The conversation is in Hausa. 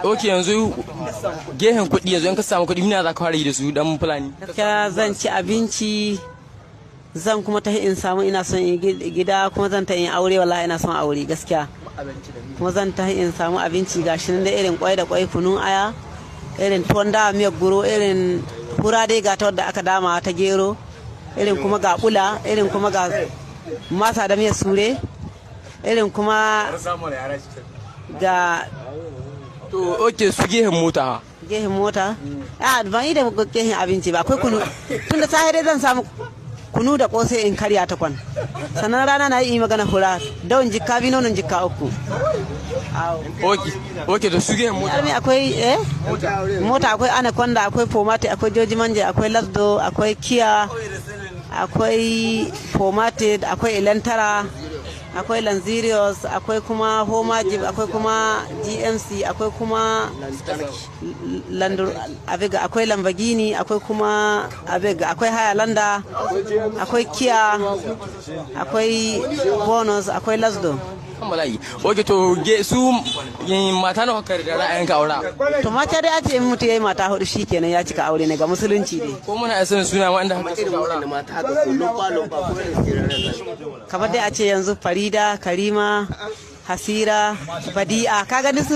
Ok yanzu gehen kuɗi yanzu in ka samu kuɗi mina za ka fara yi da su dan fulani. Gaskiya zan ci abinci zan kuma tafi in samu ina son in gida kuma zan ta in aure wallahi ina son aure gaskiya. Kuma zan tafi in samu abinci gashi nan da irin kwai da kwai kunun aya irin tuwon dawa miyar guro irin hura dai ga ta wadda aka dama ta gero irin kuma ga bula irin kuma ga masa da miyar sure irin kuma ga ok su gehen mota gehen mota a ban yi da gehen abinci ba akwai kunu tunda safe dai zan samu kunu da kosai in karya ta kwan sannan rana na yi magana hura dawon jikka bi nonon jikka uku ok da su gehen mota akwai mota akwai anaconda akwai pomate akwai joji manje akwai lasdo akwai kia akwai pomated akwai elantara akwai lanzirius akwai kuma homajib akwai kuma gmc akwai kuma abega akwai lambagini akwai kuma abega akwai hayalanda akwai kia akwai bonus akwai lasdo ok to su mata na hukari da ra'ayin ka aura to mata dai ace in mutu yayi mata hudu shikenan ya cika aure ne ga musulunci dai ko muna sanin suna wanda haka suka aura kamar dai a ce yanzu Farida Karima Hasira Badi'a kaga su